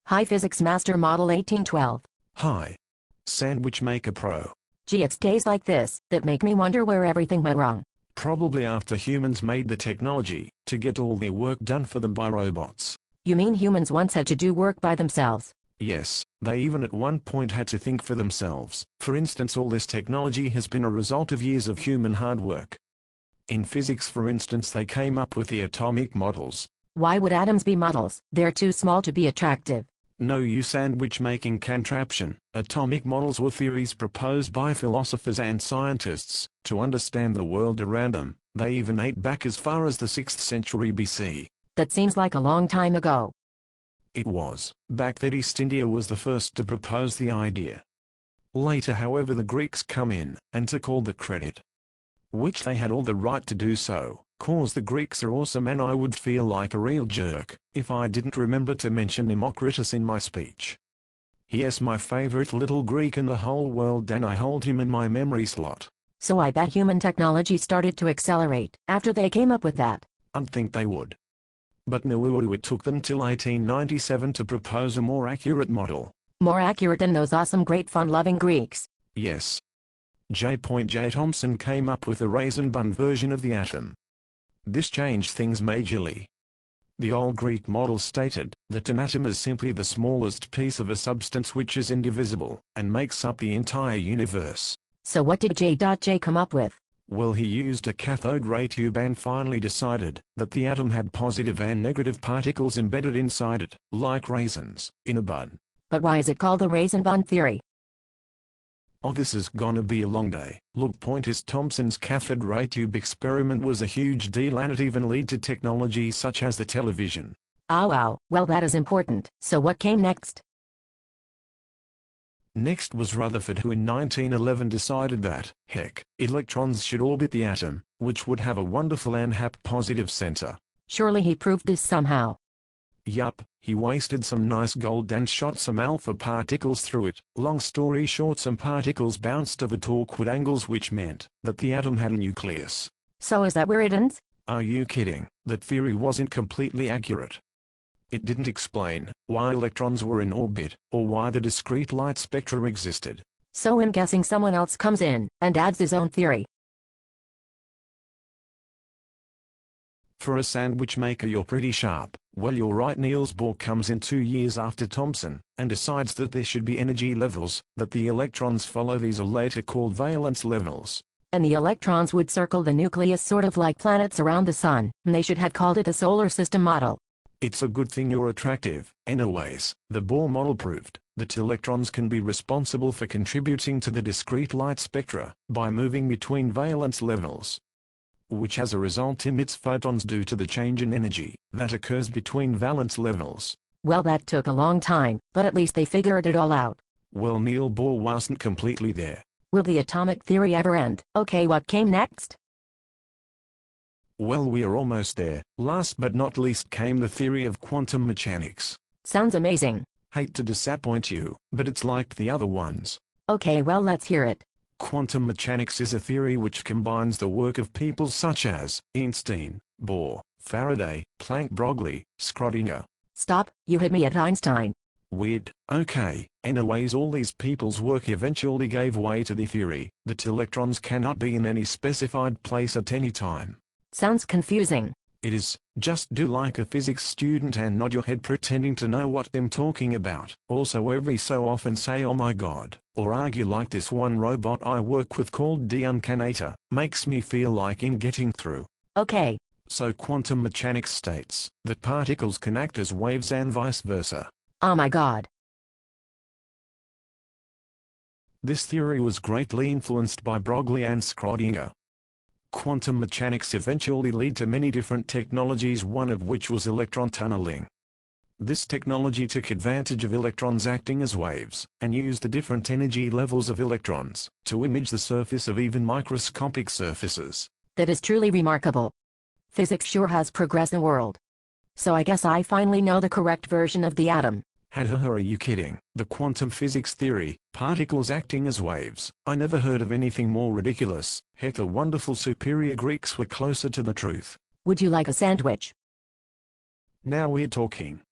Hi Physics Master Model 1812. Hi. Sandwich Maker Pro. Gee, it's days like this that make me wonder where everything went wrong. Probably after humans made the technology to get all their work done for them by robots. You mean humans once had to do work by themselves? Yes, they even at one point had to think for themselves. For instance, all this technology has been a result of years of human hard work. In physics, for instance, they came up with the atomic models. Why would atoms be models? They're too small to be attractive. No, you sandwich-making contraption. Atomic models were theories proposed by philosophers and scientists to understand the world around them. They even date back as far as the 6th century BC. That seems like a long time ago. It was. Back then East India was the first to propose the idea. Later, however, the Greeks come in and took all the credit. Which they had all the right to do so, cause the Greeks are awesome, and I would feel like a real jerk if I didn't remember to mention Democritus in my speech. Yes, my favorite little Greek in the whole world, and I hold him in my memory slot. So I bet human technology started to accelerate after they came up with that. I'd think they would. But no, it took them till 1897 to propose a more accurate model. More accurate than those awesome great fun-loving Greeks. Yes. J. Thomson came up with a raisin-bun version of the atom. This changed things majorly. The old Greek model stated that an atom is simply the smallest piece of a substance which is indivisible and makes up the entire universe. So what did J. come up with? Well, he used a cathode ray tube and finally decided that the atom had positive and negative particles embedded inside it, like raisins in a bun. But why is it called the raisin-bun theory? Oh, this is gonna be a long day. Look, point is, Thomson's cathode ray tube experiment was a huge deal, and it even led to technology such as the television. Oh wow, well that is important. So what came next? Next was Rutherford, who in 1911 decided that, heck, electrons should orbit the atom, which would have a wonderful and positive center. Surely he proved this somehow. Yup, he wasted some nice gold and shot some alpha particles through it. Long story short, some particles bounced off at awkward angles, which meant that the atom had a nucleus. So is that where it ends? Are you kidding? That theory wasn't completely accurate. It didn't explain why electrons were in orbit, or why the discrete light spectrum existed. So I'm guessing someone else comes in and adds his own theory. For a sandwich maker, you're pretty sharp. Well, you're right. Niels Bohr comes in 2 years after Thomson, and decides that there should be energy levels that the electrons follow. These are later called valence levels. And the electrons would circle the nucleus sort of like planets around the sun, and they should have called it a solar system model. It's a good thing you're attractive. Anyways, the Bohr model proved that electrons can be responsible for contributing to the discrete light spectra by moving between valence levels, which as a result emits photons due to the change in energy that occurs between valence levels. Well, that took a long time, but at least they figured it all out. Well, Niels Bohr wasn't completely there. Will the atomic theory ever end? Okay, what came next? Well, we are almost there. Last but not least came the theory of quantum mechanics. Sounds amazing. Hate to disappoint you, but it's like the other ones. Okay, well, let's hear it. Quantum mechanics is a theory which combines the work of people such as Einstein, Bohr, Faraday, Planck, Broglie, Schrödinger. Stop, you hit me at Einstein. Weird. Okay. Anyways, all these people's work eventually gave way to the theory that electrons cannot be in any specified place at any time. Sounds confusing. It is. Just do like a physics student and nod your head pretending to know what I'm talking about. Also, every so often say oh my god, or argue like this one robot I work with called Deuncannator. Makes me feel like I'm getting through. Okay. So quantum mechanics states that particles can act as waves and vice versa. Oh my god. This theory was greatly influenced by Broglie and Schrödinger. Quantum mechanics eventually led to many different technologies, one of which was electron tunneling. This technology took advantage of electrons acting as waves, and used the different energy levels of electrons to image the surface of even microscopic surfaces. That is truly remarkable. Physics sure has progressed the world. So I guess I finally know the correct version of the atom. Are you kidding? The quantum physics theory, particles acting as waves. I never heard of anything more ridiculous. Heck, the wonderful superior Greeks were closer to the truth. Would you like a sandwich? Now we're talking.